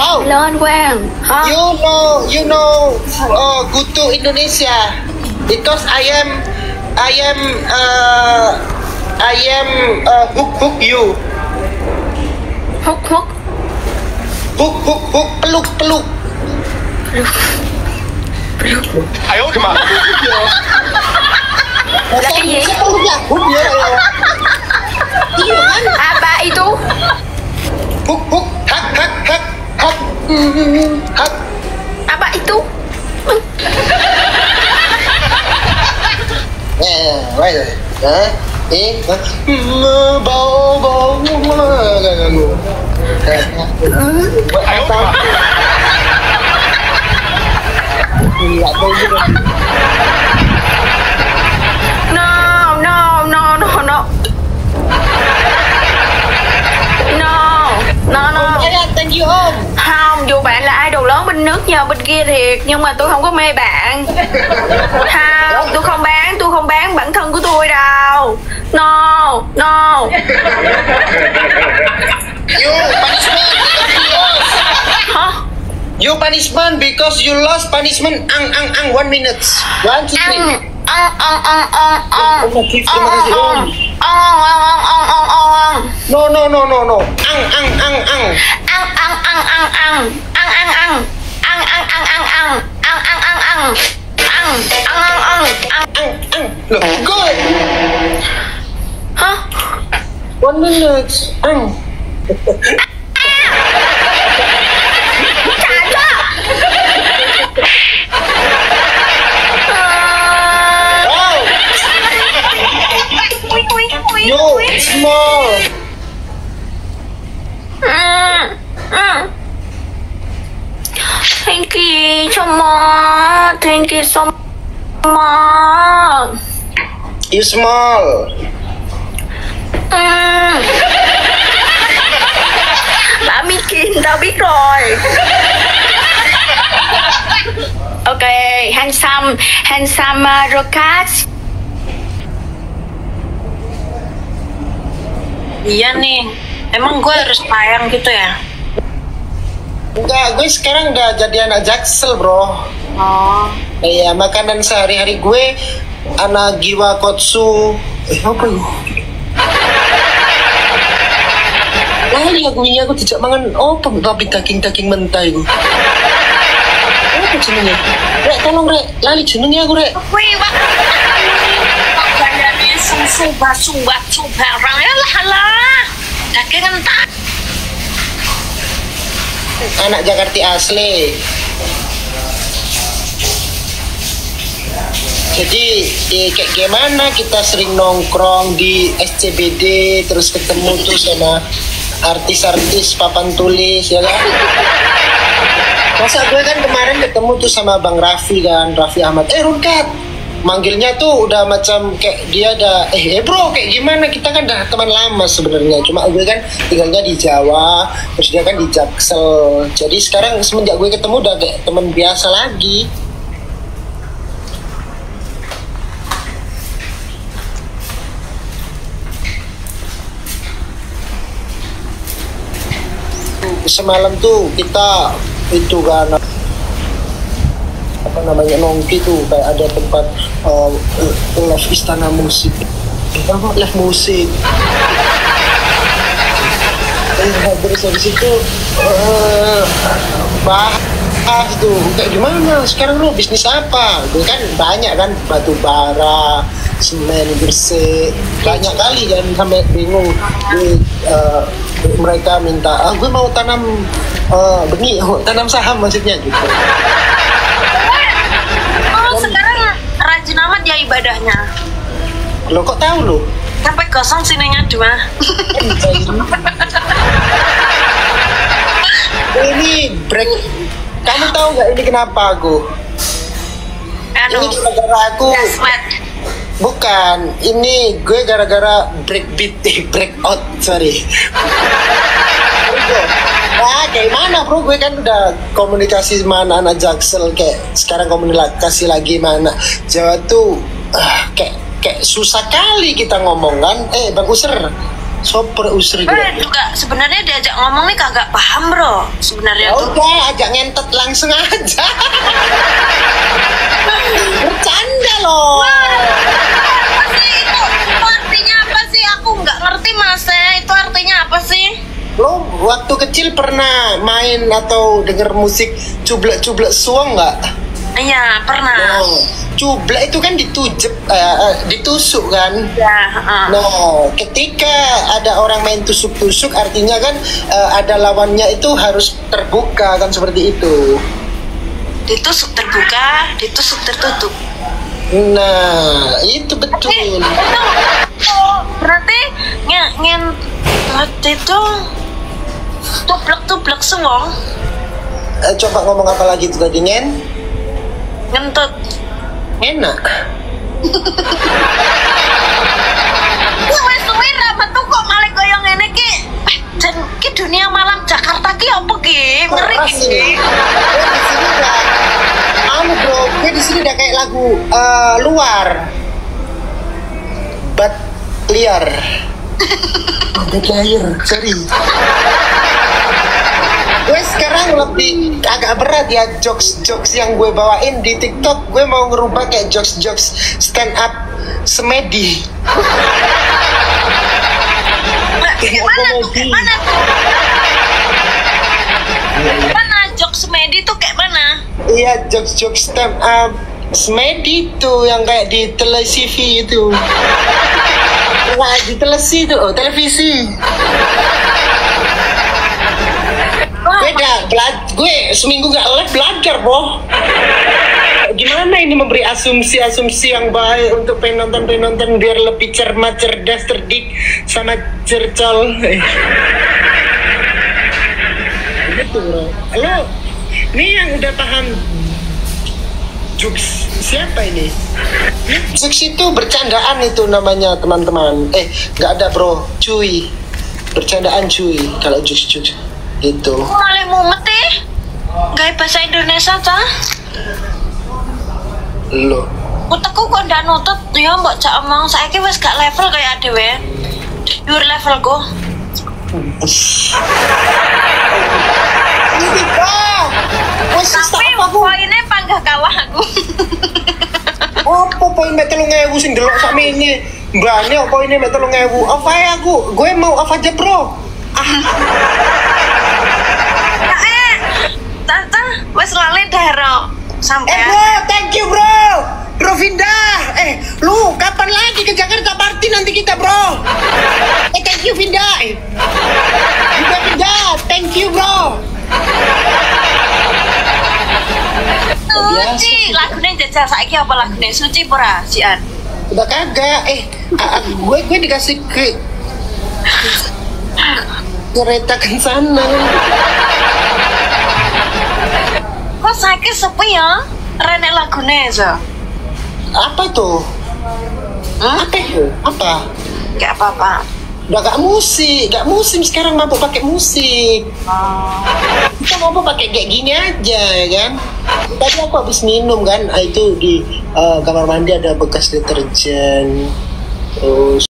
Wow. Lên Quang hả? You know, go to Indonesia because I am hook you. Hút Hook peluk. Ayo kemana? là cái gì? Peluk ya, hook ya. Iya kan? Apa itu? Hook, hak. Hak. Apa itu? Bau ganggu. Ayo kemana? Nggak tahu juga. No. Thank you Om. Không, dù bạn là idol lớn bên nước nhờ bên kia thiệt, nhưng mà tôi không có mê bạn. Không, tôi không bán bản thân của tôi đâu. No. Hả? You punishment because you lost punishment. Ang 1 minute. 1, 2, 3. No. Look, good. Hả? 1 minute. Wow. You small. Thank you so much. Thank you so much. You small. Đã biết Kim, tao biết rồi. Ok, handsome Rokat. Iya nih, emang gue harus sayang gitu ya? Enggak, gue sekarang udah jadi anak Jaksel, bro. Oh, Iya, makanan sehari-hari gue anak giwa kotsu. Apa ya? Lali aku tidak mangan tapi daging mentah itu. Apa jenenge? Rek, tolong Rek, lali jenenge aku Rek. wih, Pak. Badannya sumbat barang ya lah. Daging entah. Anak Jakarta asli. Jadi kayak gimana kita sering nongkrong di SCBD terus ketemu tuh sama artis-artis papan tulis ya kan. Masa gue kan kemarin ketemu tuh sama Bang Raffi kan, Raffi Ahmad. Runkat, manggilnya tuh udah macam kayak dia ada bro kayak gimana, kita kan udah teman lama sebenarnya, cuma gue kan tinggalnya di Jawa terus dia kan di Jaksel, jadi sekarang semenjak gue ketemu udah kayak teman biasa lagi. Semalam tuh kita itu kan apa namanya nongki tuh kayak ada tempat live istana musik, live musik. Terus habis itu bahas tuh kayak gimana sekarang lu bisnis apa? Gue kan banyak kan, batu bara, semen, bersih, banyak kali kan, sampai bingung. Mereka minta, gue mau tanam benih, tanam saham maksudnya gitu. Oh, sekarang rajin amat ya ibadahnya. Lo kok tahu lo? Sampai gosong sininya dua. Ini break. Kamu tahu nggak ini kenapa aku? Anu, Ini gara-gara aku. gasmet. Bukan, ini gue gara-gara break beat, break out, sorry. Nah, kayak mana bro, gue kan udah komunikasi sama anak Jaksel, kayak sekarang komunikasi lagi mana Jawa tuh kayak susah kali kita ngomong kan. Bang User, Soper usri juga sebenarnya diajak ngomong nih kagak paham bro sebenarnya ya tuh. udah ajak ngentot langsung aja. Bercanda loh. Apa sih itu artinya apa sih? Aku nggak ngerti mas itu artinya apa sih? Lo waktu kecil pernah main atau denger musik cublek-cublek suang nggak? Iya pernah. Nah, cublek itu kan ditusuk kan? Ya. Nah, ketika ada orang main tusuk-tusuk, artinya kan ada lawannya itu harus terbuka kan seperti itu. Ditusuk terbuka, ditusuk tertutup. Nah, itu betul. Berarti itu tublek semua. Coba ngomong apa lagi itu tadi, Ngentut. Enak. Wes suwe ra metu kok malah koyo ngene ki. Dan ki dunia malam Jakarta ki apa ki? Ngeri ki. Di sini udah, bro, gue di sini udah kayak lagu luar. Bat liar. Bat liar, sorry. Gue sekarang lebih agak berat ya jokes yang gue bawain di TikTok. Gue mau ngerubah kayak jokes stand up semedi. Gimana tuh? Mana jokes semedi tuh kayak mana? Iya, jokes stand up semedi tuh yang kayak di televisi itu. Wah, di televisi tuh, televisi. Gue seminggu gak live belajar, bro. Gimana ini memberi asumsi yang baik untuk penonton biar lebih cermat, cerdas, cerdik, sama cercol. Gitu, bro. Lo, ini yang udah paham jokes siapa ini? Jokes itu bercandaan itu namanya, teman-teman. Gak ada, bro. Cuy. Bercandaan cuy kalau jokes itu. Malah mumet gaya bahasa Indonesia cah. Lo utekku kok ndak nutut ya mbok cak omong saiki wis gak level kayak dhewe. Dhuwur levelku. Ini kok. Tapi poinnya panggah kalah aku. Apa poin mek 3.000 sing delok sakmene? Mbane apa poinnya mek 3.000? Off ae aku. Gue mau off aja, bro. Tante, wes lali dahero sampai. Bro, thank you, bro. Bro Vinda. Lu kapan lagi ke Jakarta party nanti kita, bro? Thank you, Vinda. Vinda, thank you, bro. Suci, lagunya jajal saiki apa lagunya? Suci pura, sian. Udah kagak. Gue dikasih keretakan sana. Kok saiki sepi ya? Rene lagunya aja. Apa tuh? Apa itu? Apa? Gak apa-apa. Udah gak musim sekarang, mabuk pakai musik. Kita mabuk pakai kayak gini aja ya kan. Tadi aku habis minum kan, itu di kamar mandi ada bekas deterjen. Terus